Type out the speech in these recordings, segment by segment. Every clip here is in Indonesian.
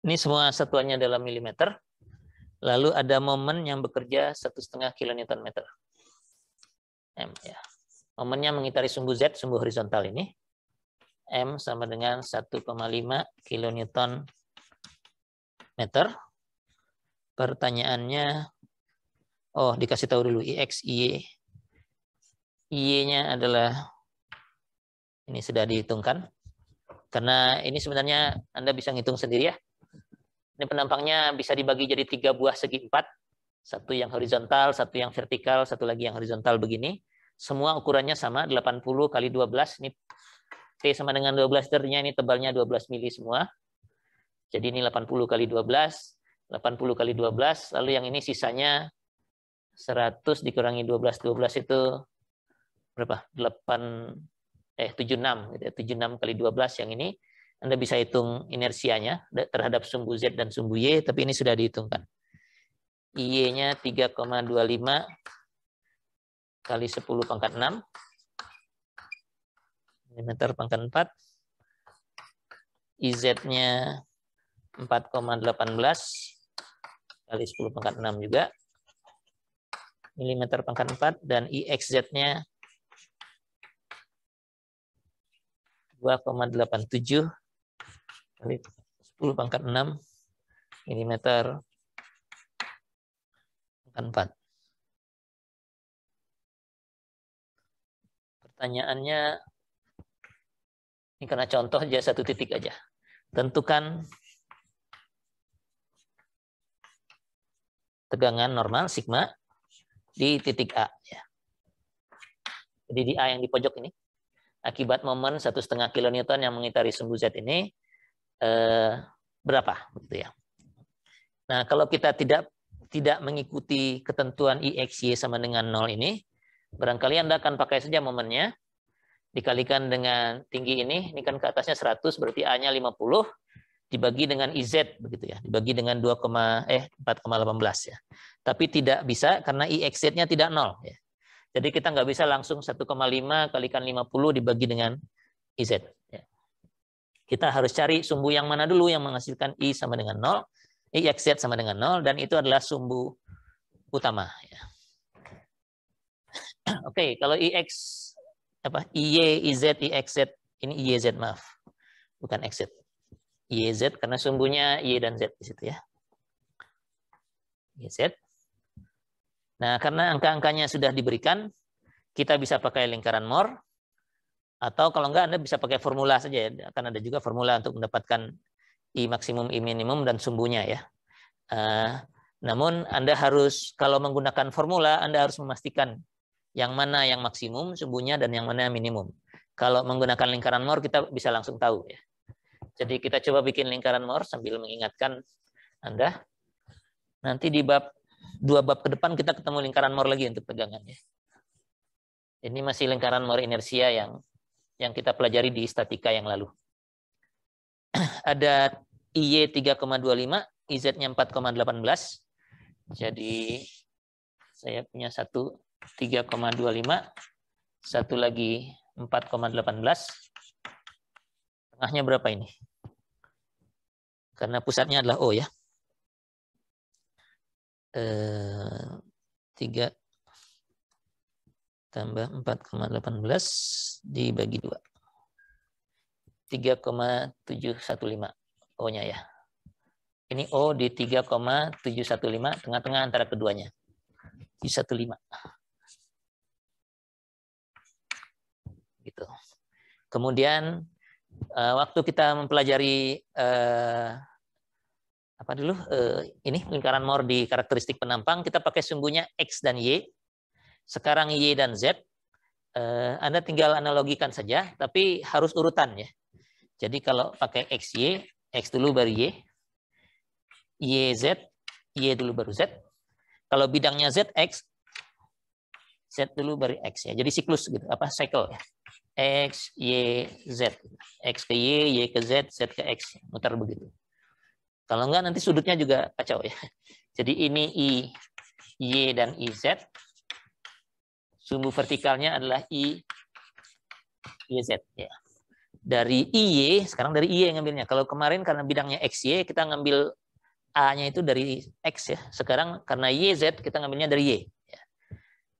Ini semua satuannya dalam milimeter. Lalu ada momen yang bekerja 1,5 kilonewton meter. M ya. Momennya mengitari sumbu Z, sumbu horizontal ini. M sama dengan 1,5 kilonewton meter. Pertanyaannya, oh dikasih tahu dulu IX, Y. Y-nya adalah, ini sudah dihitungkan. Karena ini sebenarnya Anda bisa ngitung sendiri ya. Ini penampangnya bisa dibagi jadi 3 buah segi 4. Satu yang horizontal, satu yang vertikal, satu lagi yang horizontal begini. Semua ukurannya sama, 80 kali 12. Ini T sama dengan 12 liternya, ini tebalnya 12 mili semua. Jadi ini 80 kali 12, 80 kali 12, lalu yang ini sisanya 100 dikurangi 12, 12 itu berapa? 76 gitu ya. 76 kali 12 yang ini. Anda bisa hitung inersianya terhadap sumbu Z dan sumbu Y, tapi ini sudah dihitungkan. Y-nya 3,25 kali 10 pangkat 6 mm pangkat 4. IZ-nya 4,18 kali 10 pangkat 6 juga. Milimeter pangkat 4. Dan IXZ-nya 2,87 kali 10 pangkat 6 milimeter pangkat 4. Pertanyaannya, ini karena contoh aja satu titik aja. Tentukan tegangan normal sigma di titik A. Ya. Jadi di A yang di pojok ini, akibat momen 1,5 kilonewton yang mengitari sumbu Z ini berapa? Gitu ya. Nah, kalau kita tidak mengikuti ketentuan IXY sama dengan 0 ini, barangkali Anda akan pakai saja momennya, dikalikan dengan tinggi ini kan ke atasnya 100, berarti A-nya 50, dibagi dengan IZ, begitu ya, dibagi dengan 4,18 ya. Tapi tidak bisa karena IXZ-nya tidak 0. Ya. Jadi kita nggak bisa langsung 1,5 kalikan 50 dibagi dengan IZ. Ya. Kita harus cari sumbu yang mana dulu yang menghasilkan I sama dengan 0, IXZ sama dengan 0, dan itu adalah sumbu utama. Ya. Oke, kalau IX, IY, IZ, IXZ, ini IYZ, maaf. Bukan XZ. IYZ, karena sumbunya Y dan Z di situ ya. IYZ. Nah, karena angka-angkanya sudah diberikan, kita bisa pakai lingkaran Moore, atau kalau enggak Anda bisa pakai formula saja ya. Akan ada juga formula untuk mendapatkan I maksimum, I minimum, dan sumbunya ya. Namun Anda harus, kalau menggunakan formula, Anda harus memastikan yang mana yang maksimum sumbunya dan yang mana yang minimum. Kalau menggunakan lingkaran Moore kita bisa langsung tahu ya. Jadi kita coba bikin lingkaran Moore sambil mengingatkan Anda. Nanti di 2 bab ke depan kita ketemu lingkaran Moore lagi untuk tegangan ya. Ini masih lingkaran Moore inersia yang kita pelajari di statika yang lalu. Ada IY 3,25, IZ-nya 4,18. Jadi saya punya satu 3,25, satu lagi 4,18. Tengahnya berapa ini? Karena pusatnya adalah O ya. 3 tambah 4,18 dibagi 2. 3,715 O-nya ya. Ini O di 3,715, tengah-tengah antara keduanya. 715. Gitu. Kemudian waktu kita mempelajari ini lingkaran Moore di karakteristik penampang, kita pakai sumbunya X dan Y. Sekarang Y dan Z, Anda tinggal analogikan saja, tapi harus urutan ya. Jadi kalau pakai XY, X dulu baru Y, YZ, Y dulu baru Z. Kalau bidangnya Z, X, Z dulu baru X ya. Jadi siklus gitu, cycle ya. X, Y, Z. X ke Y, Y ke Z, Z ke X. Mutar begitu. Kalau enggak nanti sudutnya juga kacau ya. Jadi ini I, Y, dan IZ. Sumbu vertikalnya adalah I, YZ. Ya. dari IY, sekarang dari IY ngambilnya. Kalau kemarin karena bidangnya XY, kita ngambil A-nya itu dari X ya. Sekarang karena YZ, kita ngambilnya dari Y.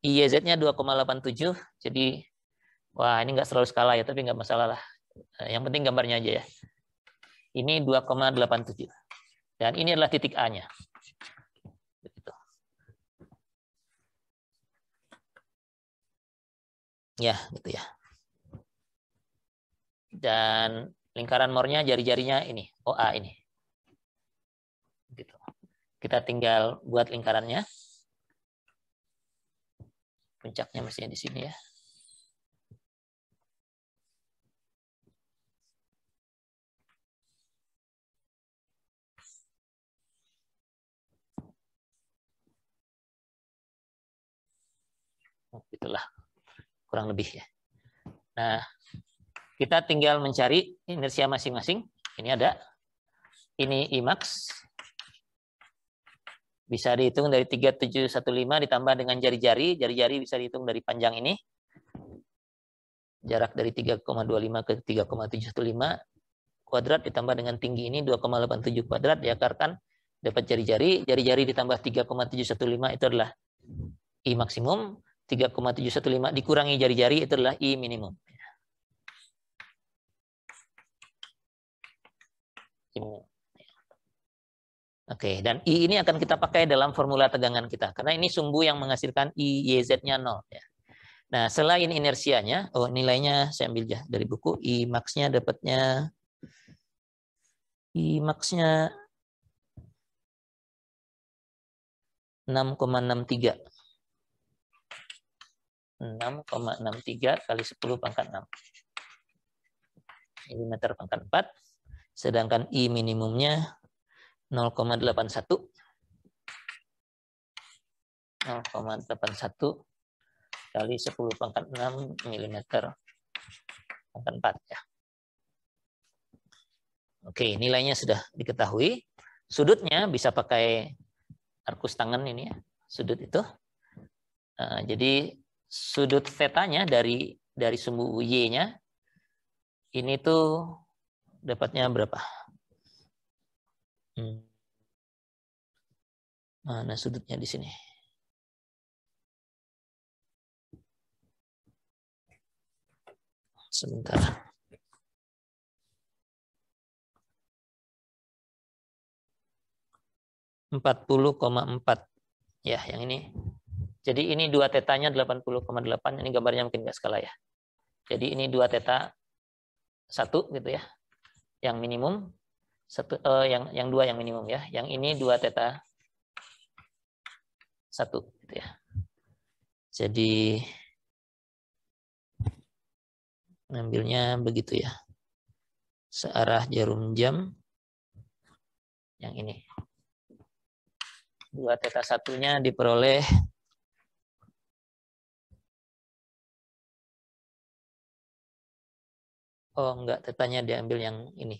IYZ-nya 2,87, jadi wah ini nggak selalu skala ya, tapi nggak masalah lah. Yang penting gambarnya aja ya. Ini 2,87. Dan ini adalah titik A-nya. Begitu. Ya, gitu ya. Dan lingkaran Moore-nya jari-jarinya ini, OA ini. Gitu. Kita tinggal buat lingkarannya. Puncaknya mestinya di sini ya. Itulah kurang lebih ya. Nah, kita tinggal mencari inersia masing-masing. Ini ada. Ini Imax. Bisa dihitung dari 3715 ditambah dengan jari-jari. Jari-jari bisa dihitung dari panjang ini. Jarak dari 3,25 ke 3,715 kuadrat ditambah dengan tinggi ini 2,87 kuadrat diakarkan dapat jari-jari. Jari-jari ditambah 3,715 itu adalah I maksimum. 3,715 dikurangi jari-jari itu adalah I minimum. Oke, dan I ini akan kita pakai dalam formula tegangan kita. Karena ini sumbu yang menghasilkan I, YZ-nya 0. Ya. Nah, selain inersianya, nilainya saya ambil ya dari buku. I max-nya dapatnya, I max-nya 6,63. 6,63 kali 10 pangkat 6. Milimeter pangkat 4. Sedangkan I minimumnya 0,81. 0,81 kali 10 pangkat 6 milimeter pangkat 4 ya. Oke, nilainya sudah diketahui. Sudutnya bisa pakai arkus tangan ini ya. Sudut itu. Jadi sudut θ-nya dari sumbu Y-nya ini tuh dapatnya berapa? Mana sudutnya di sini? Sebentar. 40,4 ya, yang ini. Jadi ini 2 θ-nya 80,8. Ini gambarnya mungkin nggak skala ya. Jadi ini 2 θ 1 gitu ya. Yang minimum yang 2 yang minimum ya. Yang ini 2 θ 1 gitu ya. Jadi ngambilnya begitu ya. Searah jarum jam yang ini. 2 θ 1-nya diperoleh enggak, θ-nya diambil yang ini.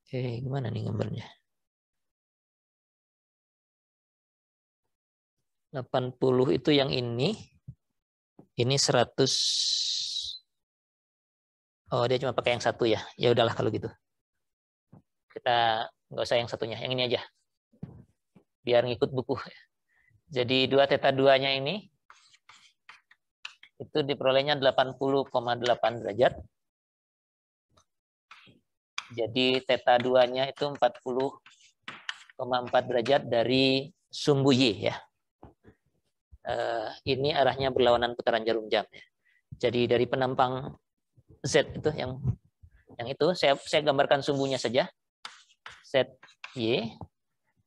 Oke, gimana nih gambarnya? 80 itu yang ini. Ini 100. Oh, dia cuma pakai yang satu ya. Ya udahlah kalau gitu. Kita nggak usah yang satunya, yang ini aja. Biar ngikut buku. Jadi 2 θ 2-nya ini itu diperolehnya 80,8 derajat. Jadi θ 2-nya itu 40,4 derajat dari sumbu Y ya. Ini arahnya berlawanan putaran jarum jam ya. Jadi dari penampang Z itu yang itu saya gambarkan sumbunya saja. Z Y.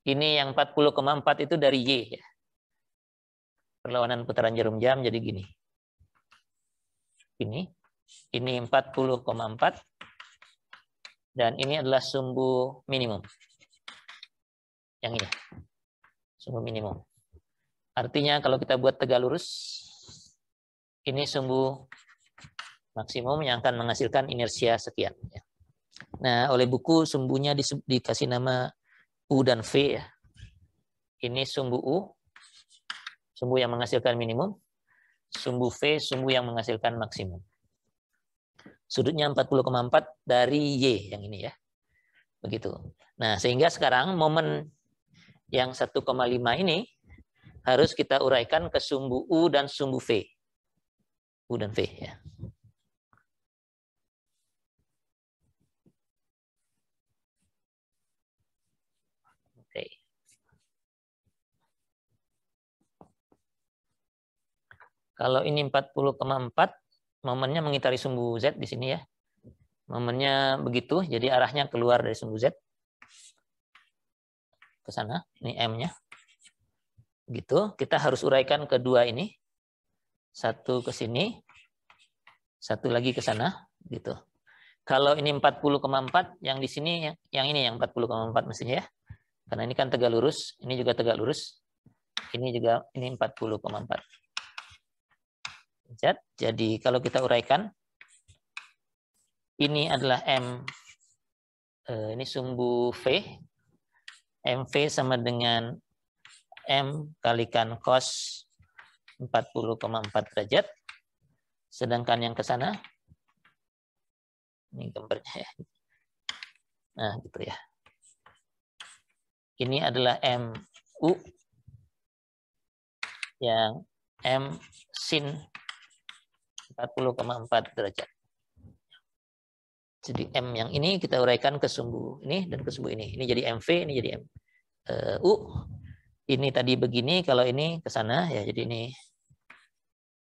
Ini yang 40,4 itu dari Y ya. Perlawanan putaran jarum jam jadi gini. Ini 40,4 dan ini adalah sumbu minimum. Yang ini. Sumbu minimum. Artinya kalau kita buat tegak lurus, ini sumbu maksimum yang akan menghasilkan inersia sekian. Nah, oleh buku sumbunya dikasih nama U dan V ya. Ini sumbu U, sumbu yang menghasilkan minimum. Sumbu V, sumbu yang menghasilkan maksimum. Sudutnya 40,4 dari Y yang ini ya. Begitu. Nah, sehingga sekarang momen yang 1,5 ini harus kita uraikan ke sumbu U dan sumbu V. U dan V ya. Oke. Kalau ini 40,4, momennya mengitari sumbu Z di sini ya. Momennya begitu, jadi arahnya keluar dari sumbu Z ke sana. Ini M-nya. Gitu, kita harus uraikan kedua ini. Satu ke sini, satu lagi ke sana, gitu. Kalau ini 40,4, yang di sini yang ini yang 40,4 mestinya ya. Karena ini kan tegak lurus, ini juga tegak lurus. Ini juga ini 40,4. Jadi kalau kita uraikan, ini adalah M, ini sumbu V, MV sama dengan M kalikan cos 40,4 derajat. Sedangkan yang ke sana, ini gambarnya ya. Nah, gitu ya. Ini adalah MU yang M sin 40,4 derajat. Jadi M yang ini kita uraikan ke sumbu ini dan ke sumbu ini. Ini jadi MV, ini jadi MU. Ini tadi begini, kalau ini ke sana ya jadi ini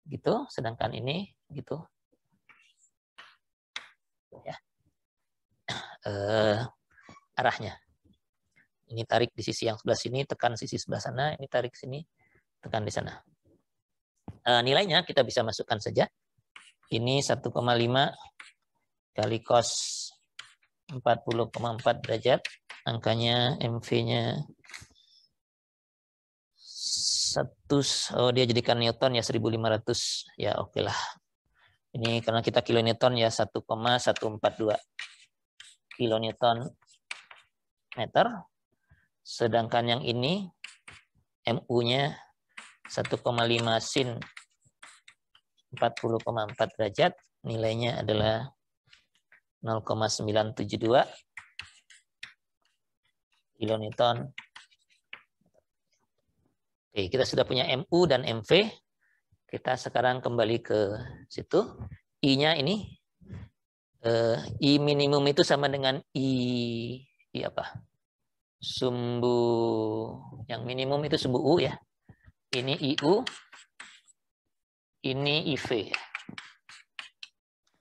gitu, sedangkan ini gitu. Ya. Arahnya. Ini tarik di sisi yang sebelah sini, tekan sisi sebelah sana, ini tarik sini, tekan di sana. Nilainya kita bisa masukkan saja. Ini 1,5 kali cos 40,4 derajat. Angkanya MV-nya 100, oh dia jadikan Newton ya 1500. Ya oke lah. Ini karena kita kilonewton ya 1,142 kilonewton meter. Sedangkan yang ini MU-nya 1,5 sin 40,4 derajat. Nilainya adalah 0,972 kilonewton. Oke, kita sudah punya MU dan MV. Kita sekarang kembali ke situ. I-nya ini, I minimum itu sama dengan I apa? Sumbu yang minimum itu sumbu U ya. Ini IU, ini IV.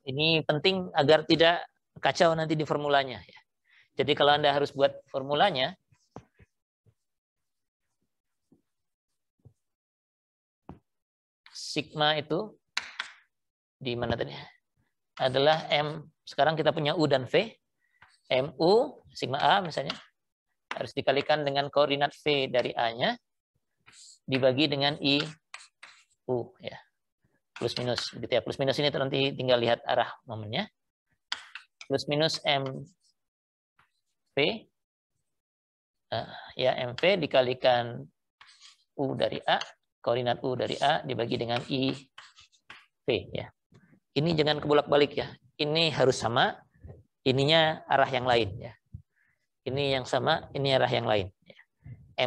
Ini penting agar tidak kacau nanti di formulanya. Jadi kalau Anda harus buat formulanya, sigma itu di mana tadi? Adalah M. Sekarang kita punya U dan V. MU sigma A misalnya harus dikalikan dengan koordinat V dari A-nya dibagi dengan IU ya. Plus minus gitu ya. Plus minus ini nanti tinggal lihat arah momennya. Plus minus MV ya MV dikalikan U dari A, koordinat U dari A dibagi dengan IV ya. Ini jangan kebolak-balik ya. Ini harus sama, ininya arah yang lain ya. Ini yang sama, ini arah yang lain ya.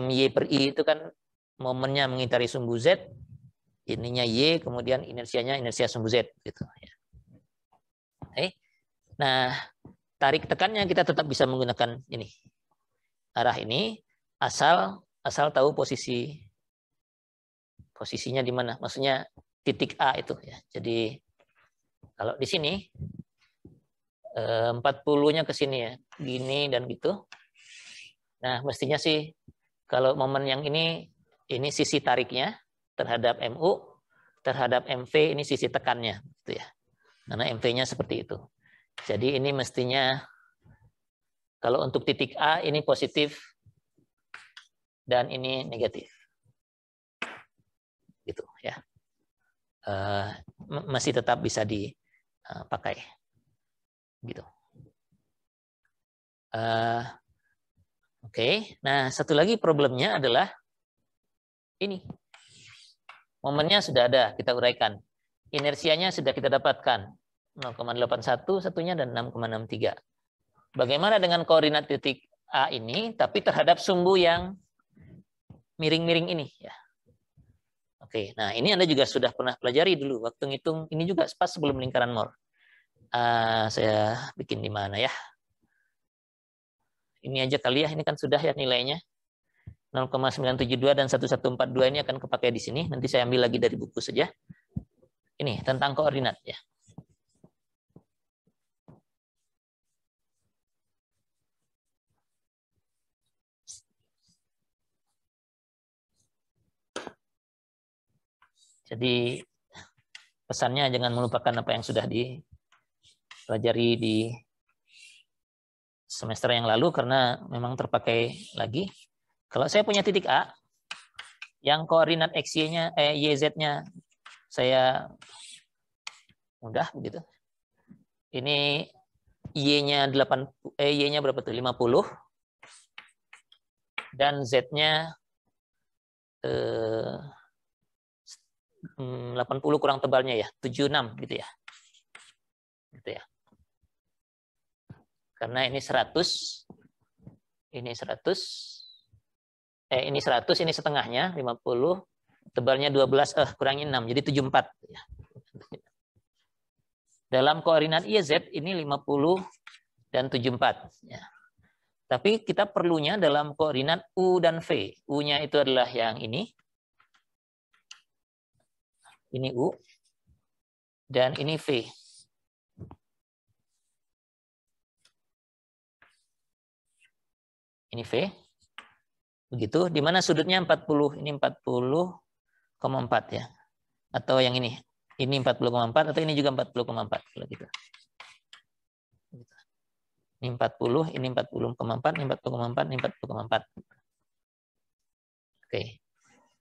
MY per I itu kan momennya mengitari sumbu Z, ininya Y, kemudian inersianya inersia sumbu Z gitu ya. Oke. Nah, tarik tekannya kita tetap bisa menggunakan ini. Arah ini asal tahu posisinya di mana. Maksudnya titik A itu ya. Jadi kalau di sini 40-nya ke sini ya. Gini dan gitu. Nah, mestinya sih kalau momen yang ini sisi tariknya terhadap MU, terhadap MV ini sisi tekannya gitu ya. Karena MV-nya seperti itu. Jadi ini mestinya kalau untuk titik A ini positif dan ini negatif. Gitu ya. Masih tetap bisa dipakai. Gitu. Oke. Nah, satu lagi problemnya adalah ini. Momennya sudah ada, kita uraikan. Inersianya sudah kita dapatkan. 0,81 satunya dan 6,63. Bagaimana dengan koordinat titik A ini, tapi terhadap sumbu yang miring-miring ini? Ya. Oke, nah ini Anda juga sudah pernah pelajari dulu waktu ngitung ini juga pas sebelum lingkaran Moore. Saya bikin di mana ya? Ini aja kali ya, ini kan sudah ya nilainya. 0,972 dan 1142 ini akan kepakai di sini. Nanti saya ambil lagi dari buku saja. Ini tentang koordinat ya. Jadi pesannya jangan melupakan apa yang sudah dipelajari di semester yang lalu karena memang terpakai lagi. Kalau saya punya titik A yang koordinat XY-nya YZ-nya saya mudah begitu. Ini Y-nya 8 Y-nya berapa tuh? 50 dan Z-nya 80 kurang tebalnya ya, 76 gitu ya. Gitu ya. Karena ini 100, ini 100, ini 100, ini setengahnya 50, tebalnya 12, kurangin 6, jadi 74. Ya. Dalam koordinat YZ ini 50 dan 74. Ya. Tapi kita perlunya dalam koordinat U dan V. U-nya itu adalah yang ini. Ini U. Dan ini V. Ini V. Begitu. Di mana sudutnya 40. Ini 40,4 ya. Atau yang ini. Ini 40,4 atau ini juga 40,4. Kalau gitu. Ini 40, ini 40,4, ini 40,4, ini 40,4. Oke.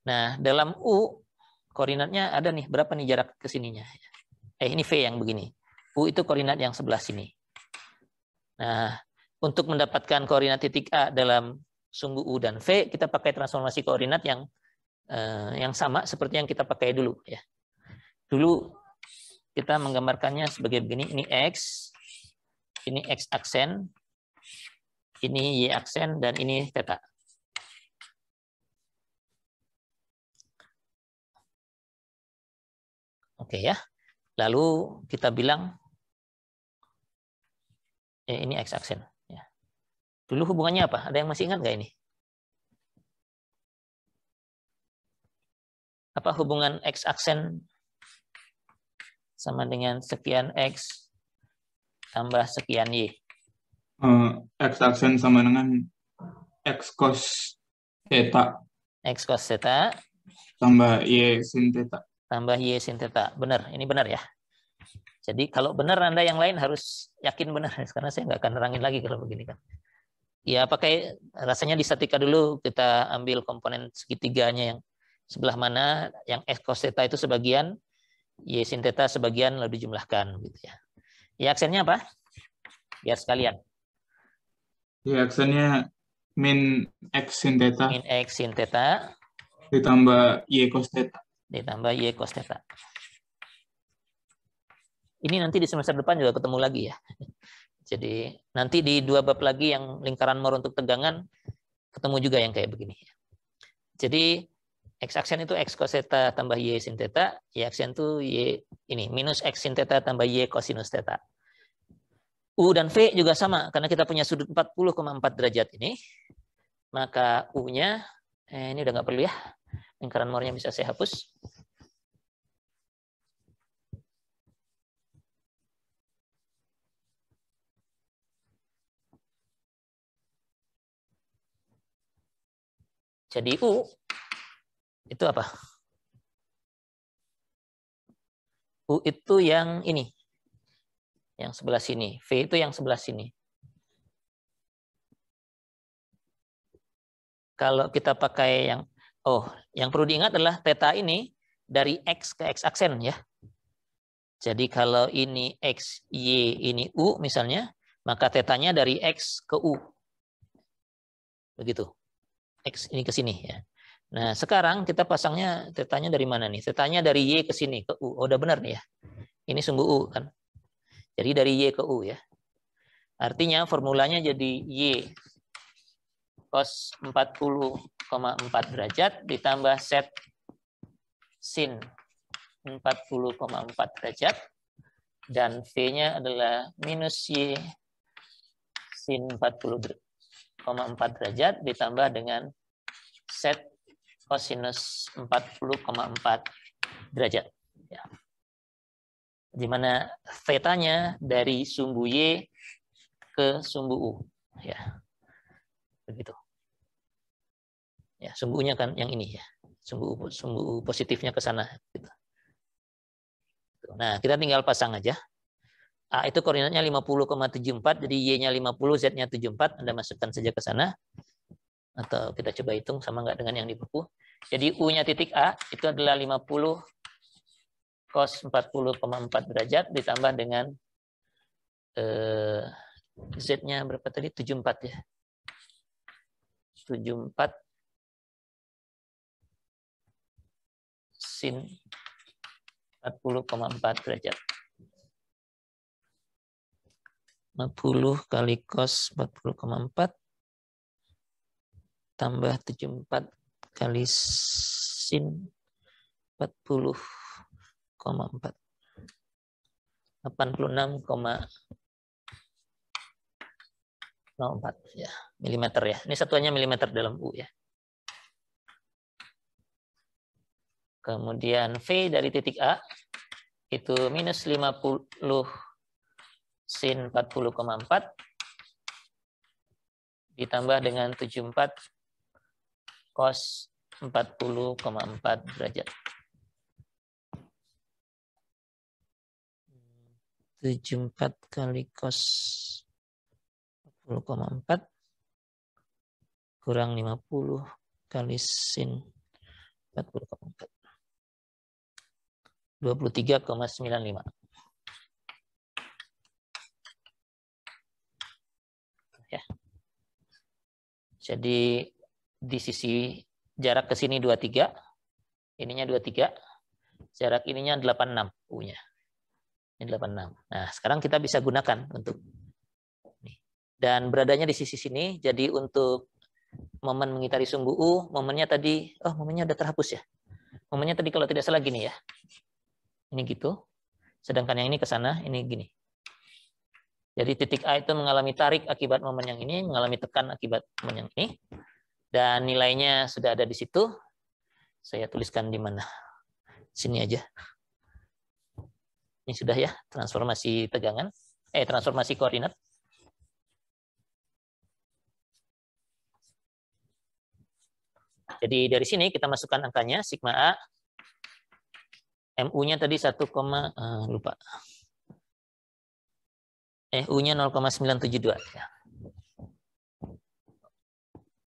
Nah, dalam U, koordinatnya ada nih, berapa nih jarak ke sininya? Ini V yang begini. U itu koordinat yang sebelah sini. Nah, untuk mendapatkan koordinat titik A dalam sumbu U dan V, kita pakai transformasi koordinat yang sama seperti yang kita pakai dulu. Ya. Dulu kita menggambarkannya sebagai begini, ini X, ini X aksen, ini Y aksen, dan ini theta. Oke ya. Lalu kita bilang, ini X aksen. Ya. Dulu hubungannya apa? Ada yang masih ingat nggak ini? Apa hubungan X aksen sama dengan sekian X tambah sekian Y? X aksen sama dengan X cos theta. X cos theta. Tambah Y sin theta. Tambah Y sin theta. Benar, ini benar ya. Jadi kalau benar Anda yang lain harus yakin benar. Karena saya nggak akan nerangin lagi kalau begini kan. Ya pakai, rasanya di statika dulu kita ambil komponen segitiganya yang sebelah mana, yang X cos theta itu sebagian, Y sin theta sebagian, lalu dijumlahkan. Gitu ya. Y aksennya apa? Biar sekalian. Y aksennya min X sin theta. Min X sin theta. Ditambah Y cos theta. Ditambah Y cos theta. Ini nanti di semester depan juga ketemu lagi ya. Jadi nanti di 2 bab lagi yang lingkaran Moore untuk tegangan, ketemu juga yang kayak begini. Jadi X aksen itu X cos theta tambah Y sin theta, Y aksen itu Y ini minus X sin theta tambah Y cosinus theta. U dan V juga sama, karena kita punya sudut 40,4 derajat ini, maka U-nya, ini udah nggak perlu ya, lingkaran Moore-nya bisa saya hapus. Jadi U itu apa? U itu yang ini, yang sebelah sini. V itu yang sebelah sini. Kalau kita pakai yang perlu diingat adalah theta ini dari X ke X aksen ya. Jadi kalau ini X, Y, ini U misalnya, maka tetanya dari X ke U. Begitu. X ini ke sini ya. Nah, sekarang kita pasangnya tetanya dari mana nih? Tetanya dari Y ke sini ke U. Oh, udah benar nih ya. Ini sumbu U kan. Jadi dari Y ke U ya. Artinya formulanya jadi Y cos 40,4 derajat ditambah set sin 40,4 derajat. Dan V-nya adalah minus Y sin 40,4 derajat ditambah dengan set kosinus 40,4 derajat. Ya. Di mana theta-nya dari sumbu Y ke sumbu U. Ya. Begitu. Ya, sumbunya kan yang ini ya. Sumbu positifnya ke sana. Gitu. Nah, kita tinggal pasang aja. A itu koordinatnya 50,74, jadi Y-nya 50, Z-nya 74. Anda masukkan saja ke sana. Atau kita coba hitung sama nggak dengan yang di buku. Jadi U-nya titik A itu adalah 50 cos 40,4 derajat ditambah dengan Z-nya berapa tadi? 74 ya. 74 sin 40,4 derajat. 50 kali cos 40,4 tambah 74 kali sin 40,4. 86,04 ya, milimeter ya. Ini satuannya milimeter dalam U ya. Kemudian V dari titik A itu minus 50 sin 40,4 ditambah dengan 74 cos 40,4 derajat. 74 kali cos 40,4 kurang 50 kali sin 40,4. 23,95. Ya. Jadi di sisi jarak ke sini 23, ininya 23, jarak ininya 86 U-nya. Ini 86. Nah, sekarang kita bisa gunakan untuk ini. Dan beradanya di sisi sini, jadi untuk momen mengitari sumbu U, momennya tadi, momennya udah terhapus ya. Momennya tadi kalau tidak salah gini ya. Ini gitu. Sedangkan yang ini ke sana, ini gini. Jadi titik A itu mengalami tarik akibat momen yang ini, mengalami tekan akibat momen yang ini. Dan nilainya sudah ada di situ. Saya tuliskan di mana? Sini aja. Ini sudah ya, transformasi tegangan. Transformasi koordinat. Jadi dari sini kita masukkan angkanya, sigma A. MU-nya tadi 1, lupa. U-nya 0,972.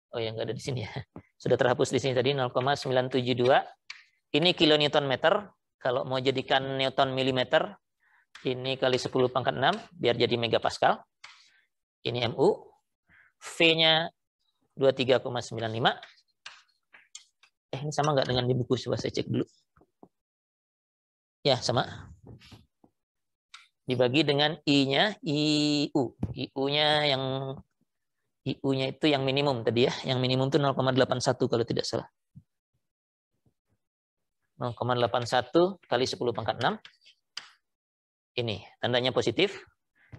Oh ya, nggak ada di sini ya. Sudah terhapus di sini tadi 0,972. Ini kilonewton meter. Kalau mau jadikan newton milimeter, ini kali 10 pangkat 6, biar jadi megapascal. Ini MU. V-nya 23,95. Ini sama nggak dengan di buku? Coba saya cek dulu. Ya, sama. Dibagi dengan I-nya, IU. IU-nya itu yang minimum tadi ya. Yang minimum itu 0,81 kalau tidak salah. 0,81 kali 10 pangkat 6. Ini, tandanya positif.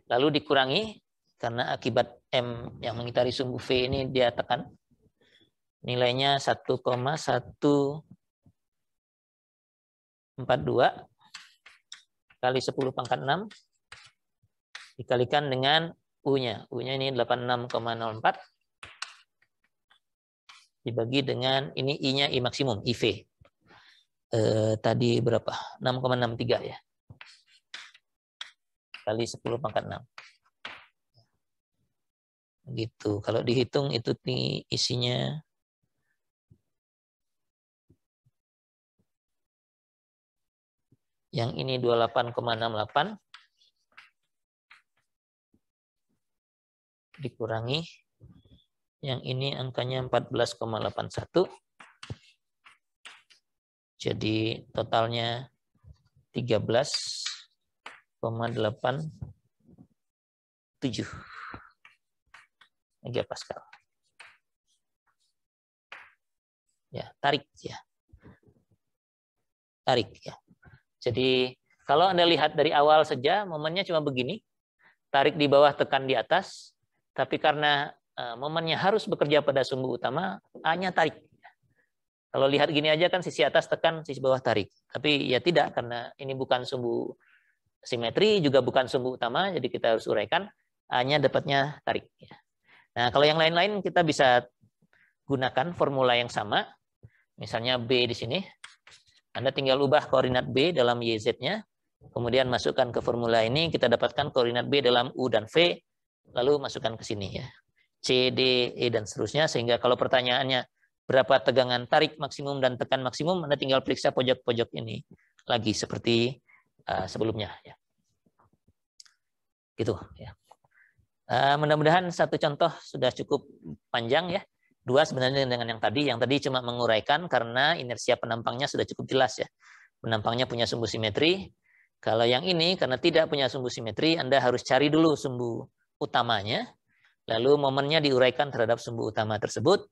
Lalu dikurangi, karena akibat M yang mengitari sumbu V ini dia tekan. Nilainya 1,142 kali 10 pangkat 6 dikalikan dengan U-nya. U-nya ini 86,04 dibagi dengan ini I-nya I maksimum, IV. Tadi berapa? 6,63 ya. Kali 10 pangkat 6. Gitu. Kalau dihitung itu isinya yang ini 28,68 dikurangi yang ini angkanya 14,81. Jadi totalnya 13,81 megapascal. Ya, tarik ya. Tarik ya. Jadi kalau Anda lihat dari awal saja momennya cuma begini. Tarik di bawah, tekan di atas. Tapi karena momennya harus bekerja pada sumbu utama, A-nya tarik. Kalau lihat gini aja kan sisi atas tekan, sisi bawah tarik. Tapi ya tidak, karena ini bukan sumbu simetri, juga bukan sumbu utama, jadi kita harus uraikan. A-nya dapatnya tarik. Nah, kalau yang lain-lain kita bisa gunakan formula yang sama. Misalnya B di sini. Anda tinggal ubah koordinat B dalam YZ-nya. Kemudian masukkan ke formula ini, kita dapatkan koordinat B dalam U dan V, lalu masukkan ke sini ya. C, D, E, dan seterusnya, sehingga kalau pertanyaannya berapa tegangan tarik maksimum dan tekan maksimum, Anda tinggal periksa pojok-pojok ini lagi seperti sebelumnya. Ya. Gitu ya. Mudah-mudahan satu contoh sudah cukup panjang ya. Dua sebenarnya dengan yang tadi cuma menguraikan karena inersia penampangnya sudah cukup jelas ya. Penampangnya punya sumbu simetri. Kalau yang ini karena tidak punya sumbu simetri, Anda harus cari dulu sumbu utamanya, lalu momennya diuraikan terhadap sumbu utama tersebut,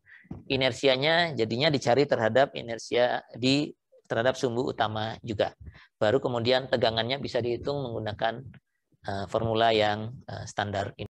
inersianya jadinya dicari terhadap terhadap sumbu utama juga. Baru kemudian tegangannya bisa dihitung menggunakan formula yang standar ini.